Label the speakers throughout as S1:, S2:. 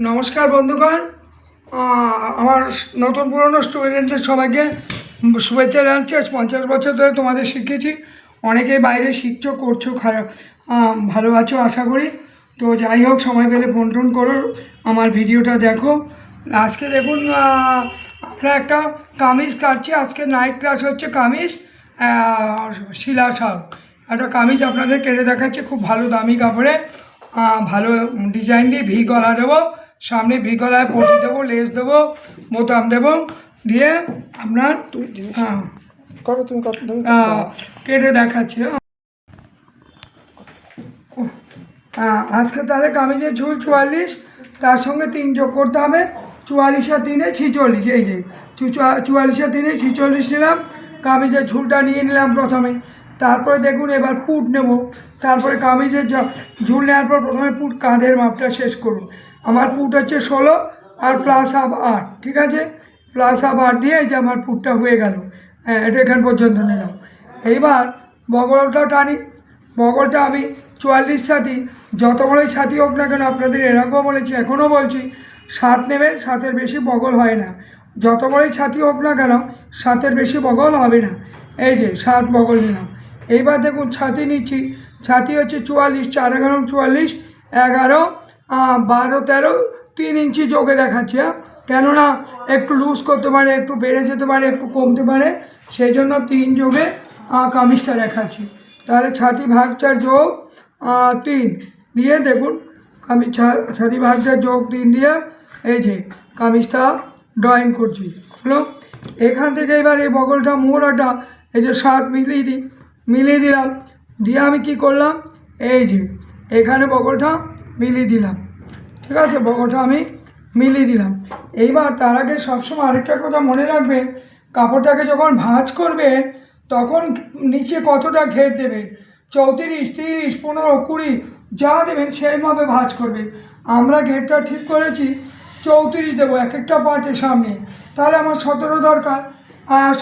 S1: নমস্কার বন্ধুগণ, আমার নতুন পুরনো স্টুডেন্টদের সবাইকে শুভেচ্ছা জানাচ্ছি। আজ 50 বছর ধরে তোমাদের শিখেছি, অনেকেই বাইরে শিখছো, করছো, খারাপ ভালো আছো আশা করি। তো যাই হোক, সময় পেলে ফোন টোন করো, আমার ভিডিওটা দেখো। আজকে দেখুন, আমরা একটা কামিজ কাটছি। আজকে নাইট ক্লাস হচ্ছে কামিজ শিলা শাক। একটা কামিজ আপনাদের কেটে দেখাচ্ছি, খুব ভালো দামি কাপড়ে, ভালো ডিজাইন দিয়ে ভি গলা দেবো, সামনে ভি গলায় পটি দেবো, লেস দেবো, বোতাম দেবো, দিয়ে আপনার কেটে দেখাচ্ছি। আজকে তাহলে কামিজের ঝুল 44, তার সঙ্গে 3 যোগ করতে হবে। 44 আর 3 46, এই যে 44 আর 3 46 নিলাম। কামিজের ঝুলটা নিয়ে নিলাম প্রথমে, তারপরে দেখুন এবার পুট নেব। তারপরে কামিজের ঝুল নেওয়ার পর প্রথমে পুট, কাঁধের মাপটা শেষ করুন। আমার পুট হচ্ছে 16 আর প্লাস হাফ 8, ঠিক আছে? প্লাস হাফ 8 দিয়ে এই যে আমার পুটটা হয়ে গেল। হ্যাঁ, এটা এখান পর্যন্ত নিলাম। এইবার বগলটা টানি। বগলটা আমি 44 ছাতি, যত বড়ই ছাতি হোক না কেন, আপনাদের এরকমও বলেছি, এখনও বলছি, 7 নেবেন, 7-এর বেশি বগল হয় না। যত বড়ই ছাতি হোক না কেন, 7-এর বেশি বগল হবে না। এই যে 7 বগল নিলাম। এইবার দেখুন ছাতি নিচ্ছি। ছাতি হচ্ছে 44, 4 11 44, 11 12 13, 3 ইঞ্চি যোগে দেখাচ্ছি। কেননা একটু লুজ করতে পারে, একটু বেড়ে যেতে পারে, একটু কমতে পারে, সেই জন্য 3 যোগে কামিজটা দেখাচ্ছি। তাহলে ছাতি ভাগ 4 যোগ 3 দিয়ে দেখুন, কামিজ ছাতি ভাগ 4 যোগ 3 দিয়ে এই যে কামিজটা ড্রয়িং করছি। হলো, এখান থেকে এবার এই বগলটা, মোহরাটা এই যে 7 মিলিয়ে দিলাম। দিয়ে আমি কি করলাম, এই যে এখানে বগলটা মিলিয়ে দিলাম, ঠিক আছে? বগলটা আমি মিলিয়ে দিলাম। এইবার তার আগে সবসময় আরেকটা কথা মনে রাখবেন, কাপড়টাকে যখন ভাঁজ করবেন তখন নিচে কতটা ঘের দেবেন, 34, 30, 15, 20 যা দেবেন সেইভাবে ভাঁজ করবেন। আমরা ঘেরটা ঠিক করেছি 34 দেবো এক একটা পার্টের সামনে। তাহলে আমার 17 দরকার,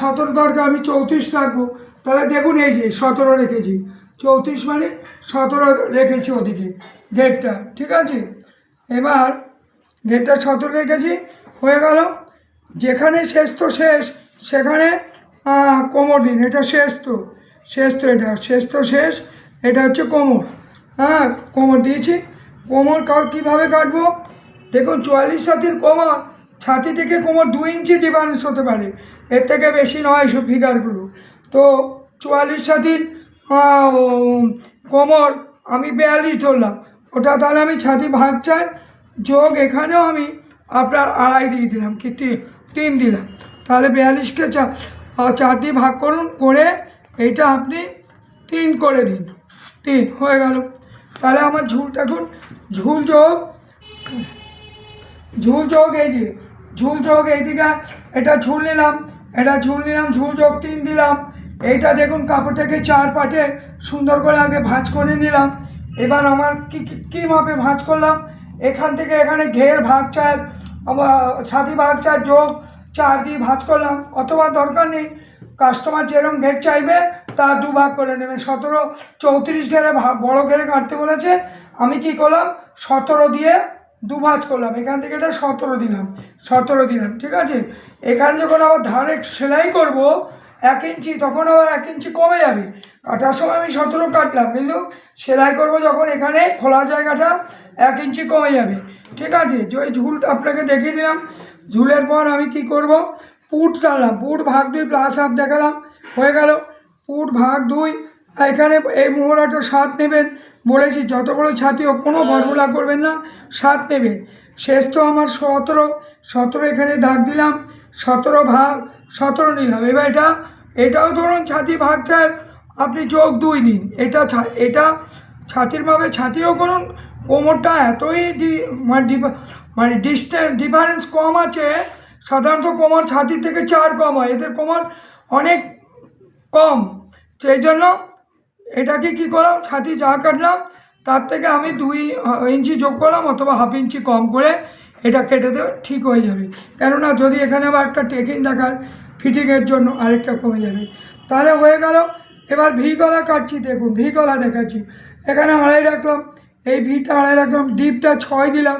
S1: 17 দরকার, আমি 34 রাখবো। তাহলে দেখুন এই যে 17 রেখেছি, 34 মানে 17 রেখেছি ওদিকে ঘেরটা, ঠিক আছে? এবার ঘেরটা 17 রেখেছি, হয়ে গেল। যেখানে শেষ তো শেষ, সেখানে কোমর দিন। এটা শেষ তো এটা শেষ তো শেষ, এটা হচ্ছে কোমর। কোমর দিয়েছি। কোমর কীভাবে কাটবো দেখুন, 44 ছাতির কোমর, ছাতি থেকে কোমর 2 ইঞ্চি ডিফারেন্স হতে পারে, এর থেকে বেশি নয় সব ফিগারগুলো। তো 44 ছাতির কোমর আমি 42 ধরলাম, ওটা তাহলে আমি ছাতি ভাগ 4 যোগ এখানেও আমি আপনার 2.5 দিয়ে দিলাম, কি 3 দিলাম। তাহলে 42কে 4 দিয়ে ভাগ করুন, করে এইটা আপনি 3 করে দিন, 3 হয়ে গেল। তাহলে আমার ঝুল দেখুন, ঝুল যোগ এই যে ঝুল যোগ এইদিকে, এটা ঝুল নিলাম, ঝুল যোগ 3 দিলাম। এইটা দেখুন কাপড়টাকে 4 পার্টে সুন্দর করে আগে ভাঁজ করে নিলাম। এবার আমার কি মাপে ভাঁজ করলাম, এখান থেকে এখানে ঘের ভাগ 4, ছাতি ভাগ 4 যোগ 4 দিয়ে ভাঁজ করলাম। অথবা দরকার নেই, কাস্টমার যেরকম ঘের চাইবে তার 2 ভাগ করে নেবে। 17 34 ঘেরে বড় ঘেরে কাটতে বলেছে, আমি কি করলাম 17 দিয়ে 2 ভাঁজ করলাম। এখান থেকে এটা 17 দিলাম, ঠিক আছে? এখানে যখন আবার ধারে সেলাই করব 1 ইঞ্চি, তখন আবার 1 ইঞ্চি কমে যাবে। কাটার সময় আমি 17 কাটলাম, কিন্তু সেলাই করব যখন এখানে খোলা জায়গাটা 1 ইঞ্চি কমে যাবে, ঠিক আছে? ওই ঝুলটা আপনাকে দেখিয়ে দিলাম। ঝুলের পর আমি কি করব, পুট টানলাম, পুট ভাগ 2 প্লাস হাফ দেখালাম, হয়ে গেল। পুট ভাগ 2, এখানে এই মোহরাটা 7 নেবেন বলেছি, যত বড় ছাতি হোক কোনো ফর্মুলা করবেন না, 7 নেবেন। শেষ তো আমার 17 এখানে দাগ দিলাম, 17 ভাগ 17 নিলাম। এবার এটাও ধরুন ছাতি ভাগ 4, আপনি যোগ 2 নিন। এটা ছাতির ভাবে ছাতিও করুন। কোমরটা এতই মানে ডিফারেন্স কম আছে, সাধারণত কোমর ছাতির থেকে 4 কম হয়, এদের কোমর অনেক কম, সেই জন্য এটাকে কী করলাম, ছাতি যা কাটলাম তার থেকে আমি 2 ইঞ্চি যোগ করলাম, অথবা হাফ ইঞ্চি কম করে এটা কেটে দেবেন, ঠিক হয়ে যাবে। কেননা যদি এখানে আবার একটা টেকিং দেখার ফিটিংয়ের জন্য আরেকটা কমে যাবে। তাহলে হয়ে গেল। এবার ভি গলা কাটছি, দেখুন ভি গলা দেখাচ্ছি। এখানে 2.5 রাখলাম, এই ভিটা 2.5 রাখলাম, ডিপটা 6 দিলাম,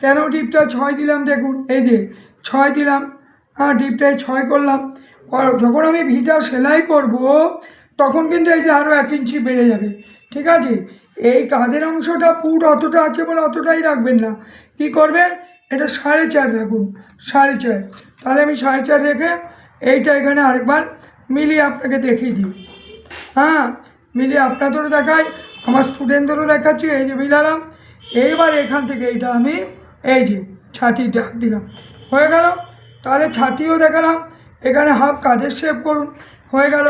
S1: কেন ডিপটা 6 দিলাম দেখুন, এই যে 6 দিলাম, হ্যাঁ ডিপটায় 6 করলাম। আর যখন আমি ভিটা সেলাই করব তখন কিন্তু এই যে আরও 1 ইঞ্চি বেড়ে যাবে, ঠিক আছে। এই কাঁধের অংশটা পুট অতটা আছে বলে অতটাই রাখবেন না, কী করবেন, এটা 4.5 রাখুন, 4.5। তাহলে আমি 4.5 রেখে এইটা এখানে আরেকবার মিলিয়ে আপনাকে দেখিয়ে দিই। হ্যাঁ মিলিয়ে আপনাদেরও দেখাই, আমার স্টুডেন্টদেরও দেখাচ্ছি। এই যে মিলালাম, এইবার এখান থেকে এইটা আমি এই যে ছাতি দাগ দিলাম, হয়ে গেল। তাহলে ছাতিও দেখালাম, এখানে হাফ কাঁধের শেপ করুন, হয়ে গেল।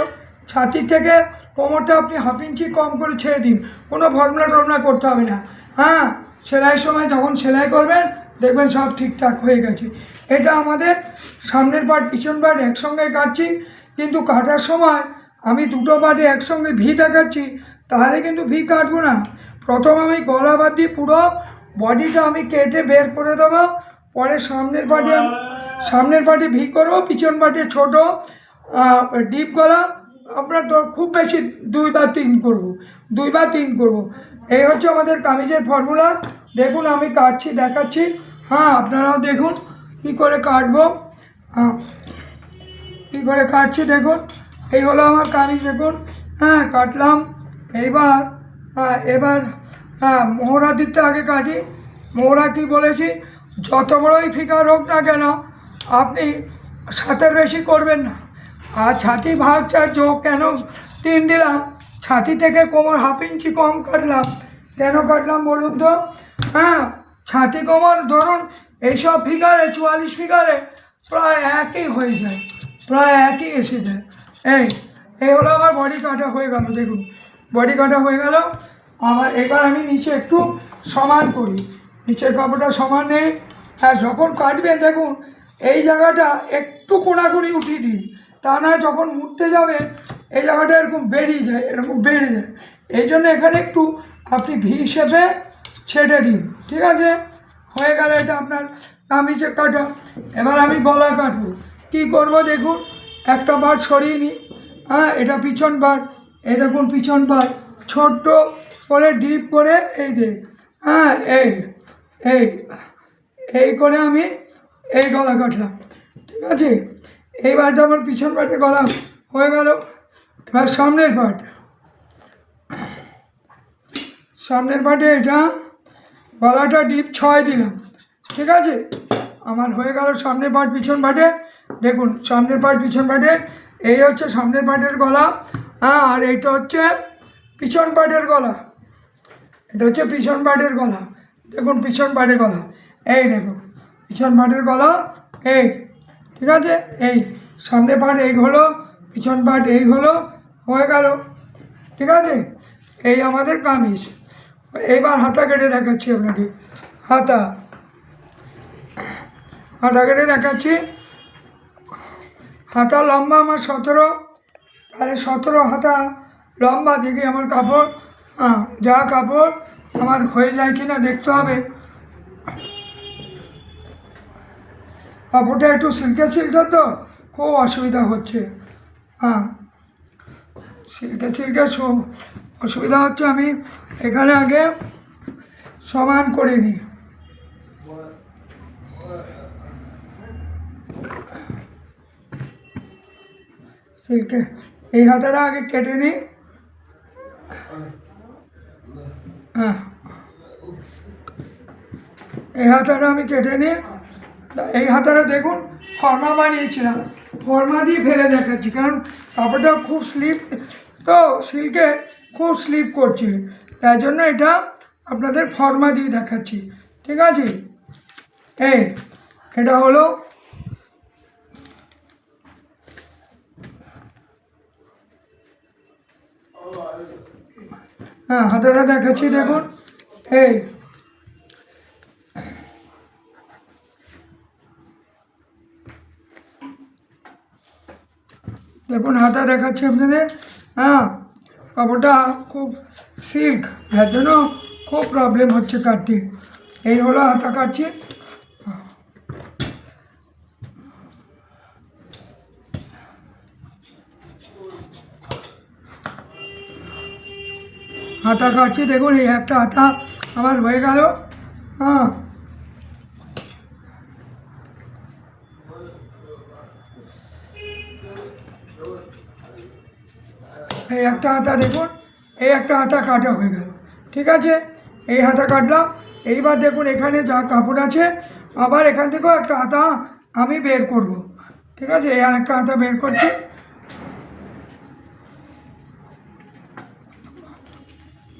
S1: ছাতি থেকে কোমরটা আপনি 1/2 ইঞ্চি কম করে ছেড়ে দিন, কোনো ফর্মুলা টর্মুলা করতে হবে না। হ্যাঁ সেলাইয়ের সময় যখন সেলাই করবেন দেখবেন সব ঠিকঠাক হয়ে গেছে। এটা আমাদের সামনের পার্ট পিছন পার্ট একসঙ্গে কাটছি, কিন্তু কাটার সময় আমি দুটো পার্টে একসঙ্গে ভি দেখাচ্ছি, তাহলে কিন্তু ভি কাটবো না। প্রথম আমি গলা বাদ দিয়ে পুরো বডিটা আমি কেটে বের করে দেবো, পরে সামনের পার্টে ভি করবো, পিছন পার্টে ছোটো ডিপ গলা আপনার তো খুব বেশি 2 বা 3 করবো, 2 বা 3 করবো। এই হচ্ছে আমাদের কামিজের ফর্মুলা। দেখুন আমি কাটছি দেখাচ্ছি, হ্যাঁ আপনারাও দেখুন কী করে কাটবো, হ্যাঁ কী করে কাটছি দেখুন। এই হলো আমার কামিজ, দেখুন হ্যাঁ কাটলাম। এবার মোহরা দিকটা আগে কাটি। মোহরা কী বলেছি, যত বড়ই ফিগার হোক না কেন আপনি 7-এর বেশি করবেন না। আর ছাতি ভাগ 4 যোগ কেন 3 দিলাম, ছাতি থেকে কোমর 1/2 ইঞ্চি কম কাটলাম। কেন কাটলাম বলুন তো, হ্যাঁ ছাতি কোমর ধরুন এইসব ফিগারে 44 ফিগারে প্রায় একই হয়ে যায়, প্রায় একই এসে যায়। এই হলো আমার বডি কাটা হয়ে গেল, দেখুন বডি কাটা হয়ে গেল আমার। এবার আমি নিচে একটু সমান করি, নিচের কাপড়টা সমান নেই। আর যখন কাটবেন দেখুন এই জায়গাটা একটু কোণাকুনি উঠিয়ে দিন, তা নয় যখন মুড়তে যাবে এই জায়গাটা এরকম বেরিয়ে যায়, এরকম বেড়ে যায়। এই জন্য এখানে একটু আপনি ভি শেপে ছেড়ে দিন, ঠিক আছে। হয়ে গেল এটা আপনার কামিজের কাটা। এবার আমি গলা কাটবো, কী করবো দেখুন, একটা পার্ট সরিয়ে নিই, হ্যাঁ এটা পিছন পার্ট, এই দেখুন পিছন পার্ট ছোট্ট করে ডিপ করে এই যে হ্যাঁ এই করে আমি এই গলা কাটলাম, ঠিক আছে। এইবারটা আমার পিছন পার্টে গলা হয়ে গেল। এবার সামনের পার্টে এটা গলাটা ডিপ 6 দিলাম, ঠিক আছে। আমার হয়ে গেল সামনের পার্ট পিছন পার্টে। দেখুন সামনের পার্ট পিছন পার্টে এই হচ্ছে সামনের পার্টের গলা, হ্যাঁ আর এইটা হচ্ছে পিছন পার্টের গলা, এটা হচ্ছে পিছন পার্টের গলা। দেখুন পিছন পার্টের গলা, এই দেখুন পিছন পার্টের গলা এই, ঠিক আছে। এই সামনে পার্ট এই হলো, পিছন পার্ট এই হলো, হয়ে গেল, ঠিক আছে। এই আমাদের কামিজ। এইবার হাতা কেটে দেখাচ্ছি আপনাকে, হাতা কেটে দেখাচ্ছি। হাতা লম্বা আমার 17, তাহলে 17 হাতা লম্বা দেখি আমার কাপড়, যা কাপড় আমার হয়ে যায় কি না দেখতে হবে। কাপড়টা একটু সিল্কের তো খুব অসুবিধা হচ্ছে, হ্যাঁ সিল্কের অসুবিধা হচ্ছে। আমি এখানে আগে সমান করে নিই, সিল্কে এই হাতাটা আগে কেটে নিই, হ্যাঁ এই হাতাটা আমি কেটে নিই। এই হাতাটা দেখুন ফর্মা বানিয়েছিলাম, ফর্মা দিয়ে ফেলে দেখাচ্ছি, কারণ কাপড়টা খুব স্লিপ তো সিল্কে খুব স্লিপ করছে, তাই জন্য এটা আপনাদের ফর্মা দিয়ে দেখাচ্ছি, ঠিক আছে। এটা হলো হ্যাঁ হাতাটা দেখাচ্ছি, দেখুন দেখুন হাতা দেখাচ্ছি আপনাদের, হ্যাঁ কাপড়টা খুব সিল্ক, যার জন্য খুব প্রবলেম হচ্ছে কাটতে। এই হলো হাতা কাটছি, হাতা কাটছি। দেখুন এই একটা হাতা আমার হয়ে গেল, হ্যাঁ এই একটা হাতা দেখুন, এই একটা হাতা কাটা হয়ে গেল। ঠিক আছে, এই হাতা কাটলাম। এইবার দেখুন এখানে যা কাপড় আছে, আবার এখান থেকেও একটা হাতা আমি বের করব। ঠিক আছে, এই আরেকটা হাতা বের করছি।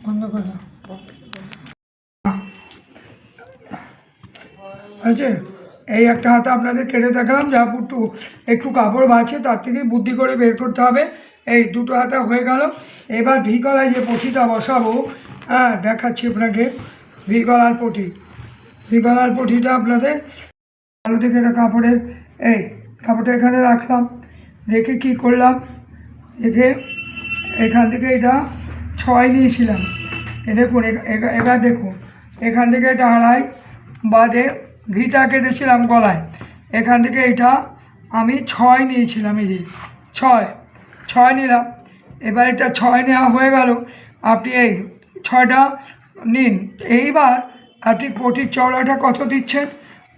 S1: বন্ধ করলাম। আছে, এই একটা হাতা আপনাদের কেটে দেখালাম। যা একটু কাপড় বাঁচে তার থেকে বুদ্ধি করে বের করতে হবে। এই দুটো হাতা হয়ে গেল। এবার ভি গলায় যে পটিটা বসাবো, হ্যাঁ দেখাচ্ছি আপনাকে। ভি গলার পটি, ভি গলার পটিটা আপনাদের ভালো থেকে একটা কাপড়ের, এই কাপড়টা এখানে রাখলাম। রেখে কি করলাম, রেখে এখান থেকে এটা 6 নিয়েছিলাম। এ দেখুন, এবার দেখুন এখান থেকে এটা আড়াই বাদে ভিটা কেটেছিলাম গলায়। এখান থেকে এটা আমি 6 নিয়েছিলাম। এই যে 6 নিলাম। এবার এটা 6 নেওয়া হয়ে গেল। আপনি এই 6টা নিন। এইবার আপনি পটির চওড়াটা কত দিচ্ছেন,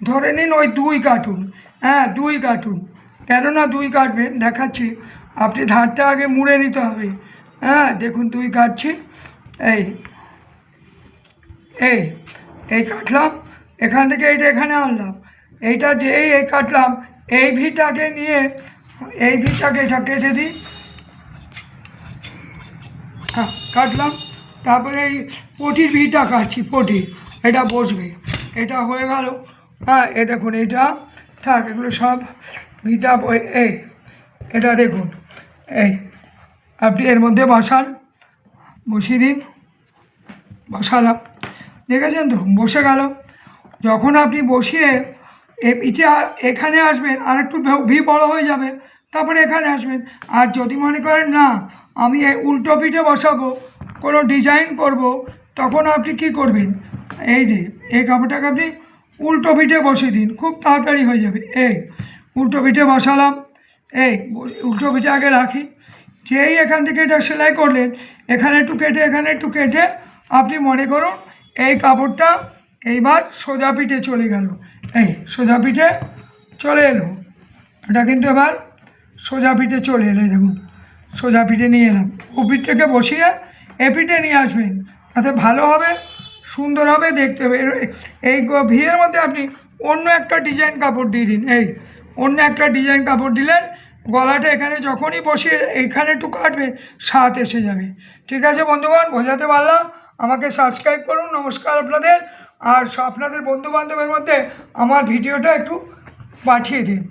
S1: ধরে নিন ওই 2 কাটুন। হ্যাঁ 2 কাটুন। কেননা 2 কাটবেন দেখাচ্ছি। আপনি ধারটা আগে মুড়ে নিতে হবে। হ্যাঁ দেখুন 2 কাটছি। এই এই এই কাটলাম। এখান থেকে এইটা এখানে আনলাম। এইটা যে এই কাটলাম, এই ভিটাকে নিয়ে এই ভিটাকে এটা কেটে দিই। হ্যাঁ কাটলাম। তারপরে এই পটির ভিটা কাটছি, পটি এটা বসবে। এটা হয়ে গেল। হ্যাঁ এ দেখুন এটা থাক, এগুলো সব ভিটা। এই এটা দেখুন, এই আপনি এর মধ্যে বসান, বসিয়ে দিন। বসালাম, দেখেছেন তো বসে গেল। যখন আপনি বসিয়ে এটা এখানে আসবেন, আর একটু ভি বড় হয়ে যাবে, তারপরে এখানে আসবেন। আর যদি মনে করেন না আমি এই উল্টো পিঠে বসাবো, কোনো ডিজাইন করব, তখন আপনি কি করবেন, এই যে এই কাপড়টাকে আপনি উল্টো পিঠে বসিয়ে দিন, খুব তাড়াতাড়ি হয়ে যাবে। এই উল্টো পিঠে বসালাম। এই উল্টো পিঠে আগে রাখি। যেই এখান থেকে এটা সেলাই করলেন, এখানে একটু কেটে এখানে একটু কেটে আপনি মনে করুন এই কাপড়টা এইবার সোজা পিঠে চলে গেল। এই সোজা পিঠে চলে এলো। এটা কিন্তু এবার সোজা পিঠে চলে এলো। দেখুন সোজা পিঠে নিয়ে এলাম। ও পিঠ থেকে বসিয়ে এ পিঠে নিয়ে আসবেন, তাতে ভালো হবে, সুন্দর হবে, দেখতে হবে। এই ভিয়ের মধ্যে আপনি অন্য একটা ডিজাইন কাপড় দিয়ে দিন। এই অন্য একটা ডিজাইন কাপড় দিলেন, গলাটা এখানে যখনই বসিয়ে এখানে একটু কাটবে, স্বাদ এসে যাবে। ঠিক আছে বন্ধুগণ, বোঝাতে পারলাম? আমাকে সাবস্ক্রাইব করুন। নমস্কার আপনাদের। আর আপনাদের বন্ধুবান্ধবের মধ্যে আমার ভিডিওটা একটু পাঠিয়ে দিন।